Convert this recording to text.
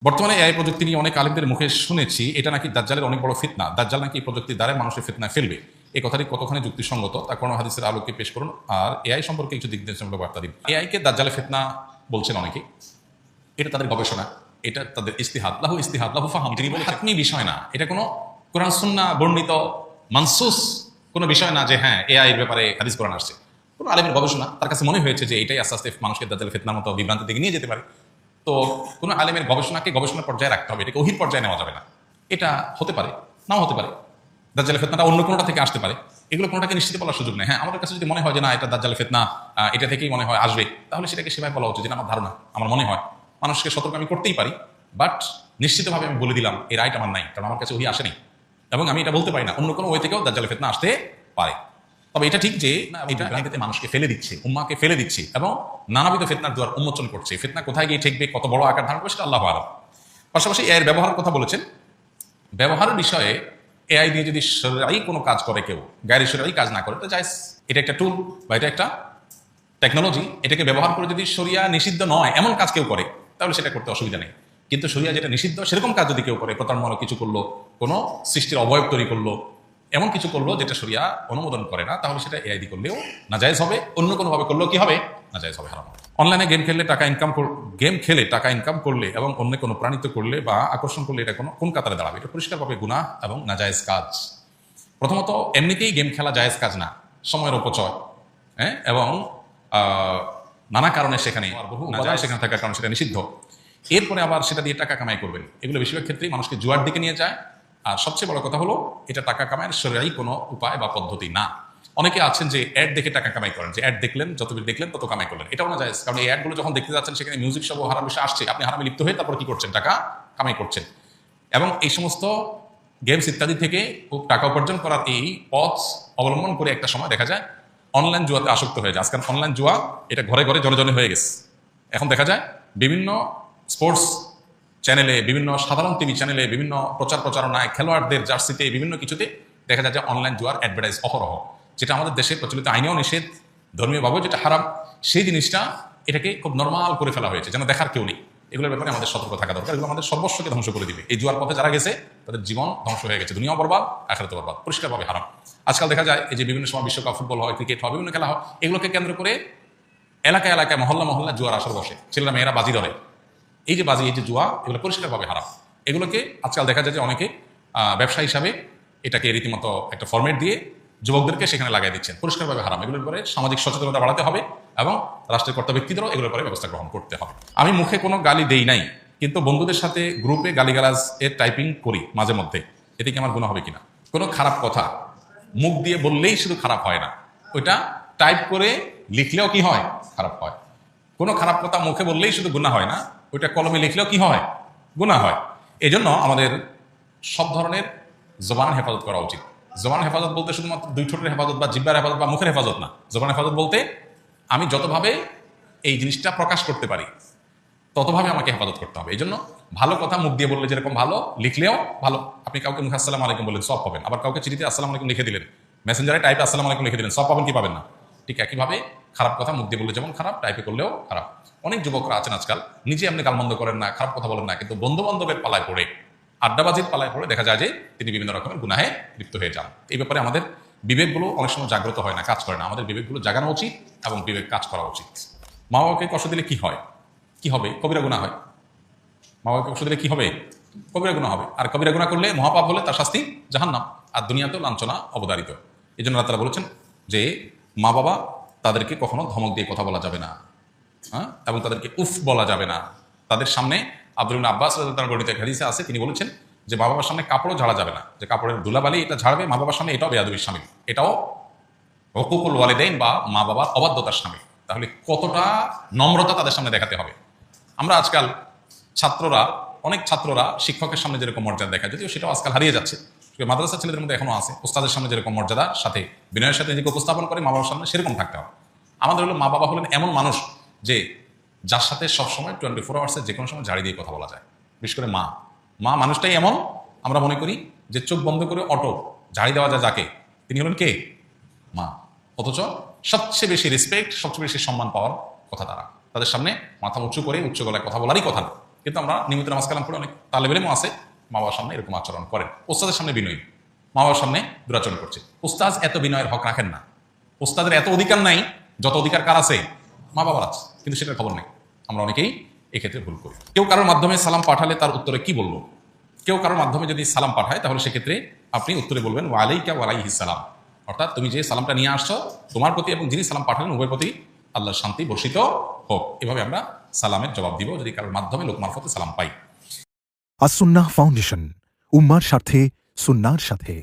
বর্তমানে এআই প্রযুক্তি নিয়ে অনেক আলেমদের মুখে শুনেছি এটা নাকি দাজ্জালের অনেক বড় ফিতনা, দাজ্জাল নাকি এই প্রযুক্তির দ্বারা মানুষের ফিতনায় ফেলবে। এই কথাটি কতখানি যুক্তিসঙ্গত তা কোন হাদিসের আলোকে পেশ করুন, আর এআই সম্পর্কে কিছু দিক নির্দেশনামূলক বার্তা দিন। এআইকে দাজ্জালের ফিতনা বলছেন অনেকে, এটা তাদের গবেষণা, এটা তাদের ইস্তিহাদ লাহু ফাহাম, তিনি বলে হাতমি বিষয় না, এটা কোনো কোরআন সুন্নাহ বর্ণিত মানসুস কোনো বিষয় না যে হ্যাঁ এআই এর ব্যাপারে হাদিস কোরআন আসছে। কোনো আলেমের গবেষণা, তার কাছে মনে হয়েছে যে এটাই আস্তে আস্তে মানুষকে দাজ্জালের ফিতনার মতো বিভ্রান্তির দিকে নিয়ে যেতে পারে। তো কোনো আলেমের গবেষণাকে গবেষণার পর্যায়ে রাখতে হবে, এটাকে ওহির পর্যায়ে নেওয়া যাবে না। এটা হতে পারে, নাও হতে পারে, দাজ্জালের ফিতনাটা অন্য কোনোটা থেকে আসতে পারে, এগুলো কোনোটাকে নিশ্চিত বলার সুযোগ নেই। হ্যাঁ, আমাদের কাছে যদি মনে হয় যে না এটা দাজ্জালের ফিতনা, এটা থেকেই মনে হয় আসবে, তাহলে সেটাকে সেভাবে বলা উচিত, যেটা আমার ধারণা, আমার মনে হয়। মানুষকে সতর্ক আমি করতেই পারি, বাট নিশ্চিতভাবে আমি বলে দিলাম এই রাইট আমার নাই, কারণ আমার কাছে ওহি আসেনি এবং আমি এটা বলতে পারি না অন্য কোনো ওয়ে থেকেও দাজ্জালের ফিতনা আসতে পারে। তবে এটা ঠিক যে এটা বিভ্রান্তিতে মানুষকে ফেলে দিচ্ছে, উম্মাকে ফেলে দিচ্ছে এবং নানাবিধ ফিতনার দুয়ার উন্মোচন করছে। ফিতনা কোথায় গিয়ে ঠেকবে, কত বড় আকার ধারণ করবে, সেটা আল্লাহু আ'লাম। পাশাপাশি এর ব্যবহারের কথা বলেছেন। ব্যবহারের বিষয়ে এআই দিয়ে যদি শরঈ কোনো কাজ করে কেউ, গায়রে শরঈ কাজ না করে, তো জায়েজ। এটা একটা টুল বা এটা একটা টেকনোলজি, এটাকে ব্যবহার করে যদি শরিয়া নিষিদ্ধ নয় এমন কাজ কেউ করে, তাহলে সেটা করতে অসুবিধা নেই। কিন্তু শরিয়া যেটা নিষিদ্ধ সেরকম কাজ যদি কেউ করে, প্রতারণামূলক কিছু করলো, কোনো সৃষ্টির অবয়ব তৈরি করলো, এমন কিছু করলো যেটা শরিয়া অনুমোদন করে না, তাহলে সেটা এআই দিয়ে করলেও নাজায়েজ হবে, অন্য কোনোভাবে করলেও কি হবে, নাজায়েজ হবে, হারাম হবে। অনলাইনে গেম খেলে টাকা ইনকাম করলে এবং অন্য কোনো প্রাণিত করলে বা আকর্ষণ করলে এটা কোন কাতারে দাঁড়াবে? এটা পরিষ্কারভাবে গুনাহ এবং নাজায়েজ কাজ। প্রথমত এমনিতেই গেম খেলা জায়েজ কাজ না, সময়ের অপচয়, হ্যাঁ, এবং নানা কারণে সেখানে সেখানে থাকার কারণে সেটা নিষিদ্ধ। এরপরে আবার সেটা দিয়ে টাকা কামাই করবেন, এগুলো বেশিরভাগ ক্ষেত্রেই মানুষকে জুয়ার দিকে নিয়ে যায়। আর সবচেয়ে বড় কথা হলো এটা টাকা কামাইয়ের শরীয়ী কোনো উপায় বা পদ্ধতি না। অনেকে আছেন যে অ্যাড দেখে টাকা কামাই করেন, যে অ্যাড দেখলেন, যত দেখলেন তত কামাই করলেন, এটাও না জায়েজ। কারণ এই অ্যাডগুলো যখন দেখতে যাচ্ছেন সেখানে মিউজিক সহ হারাম বিষয় আসছে, আপনি হারামে লিপ্ত হয়ে তারপর কি করছেন, টাকা কামাই করছেন। এবং এই সমস্ত গেমস ইত্যাদি থেকে টাকা উপার্জন করার এই পথ অবলম্বন করে একটা সময় দেখা যায় অনলাইন জুয়াতে আসক্ত হয়ে যায়। আজকাল অনলাইন জুয়া এটা ঘরে ঘরে জনে জনে হয়ে গেছে। এখন দেখা যায় বিভিন্ন স্পোর্টস চ্যানেলে, বিভিন্ন সাধারণ টিভি চ্যানেলে, বিভিন্ন প্রচারণায়, খেলোয়াড়দের জার্সিতে, বিভিন্ন কিছুতে দেখা যায় যে অনলাইন জুয়ার অ্যাডভার্টাইজ অহরহ, যেটা আমাদের দেশে প্রচলিত আইনেও নিষেধ, ধর্মীয়ভাবেও যেটা হারাম, সেই জিনিসটা এটাকে খুব নর্মাল করে ফেলা হয়েছে, যেন দেখার কেউ নেই। এগুলোর ব্যাপারে আমাদের সতর্ক থাকা দরকার। এগুলো আমাদের সর্বস্বকে ধ্বংস করে দিবে। এই জুয়ার পথে যারা গেছে তাদের জীবন ধ্বংস হয়ে গেছে, দুনিয়াও বরবাদ, আখিরাতও বরবাদ, পরিষ্কারভাবে হারাম। আজকাল দেখা যায় এই যে বিভিন্ন সময় বিশ্বকাপ ফুটবল হয়, ক্রিকেট হয়, বিভিন্ন খেলা হয়, এগুলোকে কেন্দ্র করে এলাকায় এলাকায়, মহল্লা জুয়ার আসর বসে, ছেলেরা মেয়েরা বাজি ধরে। এই যে বাজি, এই যে জুয়া, এগুলো পরিষ্কারভাবে হারাম। এগুলোকে আজকাল দেখা যায় যে অনেকে ব্যবসা হিসাবে এটাকে রীতিমতো একটা ফরম্যাট দিয়ে যুবকদেরকে সেখানে লাগাই দিচ্ছেন, পরিষ্কারভাবে হারাম। এগুলোর উপরে সামাজিক সচেতনতা বাড়াতে হবে এবং রাষ্ট্রের কর্তা ব্যক্তিদেরও এগুলোর উপরে ব্যবস্থা গ্রহণ করতে হবে। আমি মুখে কোনো গালি দেই নাই, কিন্তু বন্ধুদের সাথে গ্রুপে গালিগালাজ এর টাইপিং করি মাঝে মধ্যে, এতে কি আমার গুনাহ হবে কিনা? কোনো খারাপ কথা মুখ দিয়ে বললেই শুধু খারাপ হয় না, ওইটা টাইপ করে লিখলেও কি হয়, খারাপ হয়। কোনো খারাপ কথা মুখে বললেই শুধু গুনাহ হয় না, ওইটা কলমে লিখলেও কি হয়, গুনাহ হয়। এই জন্য আমাদের সব ধরনের জবান হেফাজত করা উচিত। জবান হেফাজত বলতে শুধুমাত্র দুই ঠোঁটের হেফাজত বা জিহ্বার হেফাজত বা মুখের হেফাজত না। জবান হেফাজত বলতে আমি যতভাবে এই জিনিসটা প্রকাশ করতে পারি ততভাবে আমাকে হেফাজত করতে হবে। এই জন্য ভালো কথা মুখ দিয়ে বললে যেরকম ভালো, লিখলেও ভালো। আপনি কাউকে মুখে আসসালামু আলাইকুম বললেন, সব পাবেন। আবার কাউকে চিঠিতে আসসালামু আলাইকুম লিখে দিলেন, মেসেঞ্জারে টাইপে আসসালামু আলাইকুম লিখে দিলেন, সব পাবেন কি পাবেন না? ঠিক একইভাবে খারাপ কথা মুখ দিয়ে বললে যেমন খারাপ, টাইপে করলেও খারাপ। অনেক যুবকরা আছেন আজকাল নিজে এমনি গালমন্দ করেন না, খারাপ কথা বলেন না, কিন্তু বন্ধু বান্ধবের পালায় পড়ে, আড্ডাবাজির পালায় পড়ে দেখা যায় যে তিনি বিভিন্ন রকমের গুনাহে লিপ্ত হয়ে যান। এই ব্যাপারে আমাদের বিবেকগুলো অনেক সময় জাগ্রত হয় না, কাজ করে না। আমাদের বিবেকগুলো জাগানো উচিত এবং বিবেক কাজ করা উচিত। মা বাবাকে কষ্ট দিলে কি হয়, কি হবে? কবিরা গুনাহ হয়। মা বাবাকে কষ্ট দিলে কি হবে? কবিরা গুনাহ হবে। আর কবিরা গুনাহ করলে, মহাপাপ হলে তার শাস্তি জাহান্নাম, আর দুনিয়াতেও লাঞ্ছনা অবধারিত। এই জন্য আল্লাহ তাআলা বলেছেন যে মা বাবা তাদেরকে কখনো ধমক দিয়ে কথা বলা যাবে না, হ্যাঁ, এবং তাদেরকে উফ বলা যাবে না। তাদের সামনে আব্দুল ইবনে আব্বাস রাদিয়াল্লাহু তাআলা গণিত হাদিসে আছে, তিনি বলেছেন যে মা বাবার সামনে কাপড়ও ঝাড়া যাবে না, যে কাপড়ের ধুলাবালি এটা ঝাড়বে মা বাবার সামনে, এটাও বেয়াদবির শামিল, এটাও হুকুকুল ওয়ালিদাইন বা মা বাবার অবাধ্যতার শামিল। তাহলে কতটা নম্রতা তাদের সামনে দেখাতে হবে। আমরা আজকাল অনেক ছাত্ররা শিক্ষকের সামনে যেরকম মর্যাদা দেখায়, যদিও সেটাও আজকাল হারিয়ে যাচ্ছে, মাদ্রাসা ছেলেদের মধ্যে এখনো আছে, ওস্তাদের সামনে যেরকম মর্যাদার সাথে বিনয়ের সাথে নিজেকে উপস্থাপন করে মা বাবার সামনে সেরকম থাকতে হবে। আমাদের হলো মা বাবা হলেন এমন মানুষ যে যার সাথে সবসময় 24 আওয়ার্সে যে কোনো সময় ঝাড়ি দিয়ে কথা বলা যায়। বিশেষ করে মা মানুষটাই এমন, আমরা মনে করি যে চোখ বন্ধ করে অটো ঝাড়ি দেওয়া যায় যাকে, তিনি হলেন কে? মা। অথচ সবচেয়ে বেশি রেসপেক্ট, সবচেয়ে বেশি সম্মান পাওয়ার কথা তাদের সামনে মাথা উঁচু করে উচ্চ গলায় কথা বলারই কথা না। কিন্তু আমরা নিয়মিত নামাজ কালাম পড়ে অনেক তালেবের ইলমও আছে মা বাবার সামনে এরকম আচরণ করেন, ওস্তাদের সামনে বিনয়ী, মা বাবার সামনে দুরাচরণ করছে। ওস্তাদ এত বিনয়ের হক রাখেন না, ওস্তাদের এত অধিকার নাই যত অধিকার কার আছে, মা বাবার আছে, কিন্তু সেটার খবর নেই। আমরা অনেকেই এক্ষেত্রে ভুল করি। কেউ কারোর মাধ্যমে সালাম পাঠালে তার উত্তরে কি বলবো? কেউ কারোর মাধ্যমে যদি সালাম পাঠায় তাহলে সেক্ষেত্রে আপনি উত্তরে বলবেন ওয়ালাইকা ওয়ালাইহিস সালাম, অর্থাৎ তুমি যে সালামটা নিয়ে আসছো তোমার প্রতি এবং যিনি সালাম পাঠালেন উভয়ের প্রতি আল্লাহর শান্তি বর্ষিত হোক। এভাবে আমরা সালামের জবাব দিব যদি কারোর মাধ্যমে লোক মারফতে সালাম পাই। আসুন্নাহ ফাউন্ডেশন, উম্মার স্বার্থে সুন্নাহর সাথে।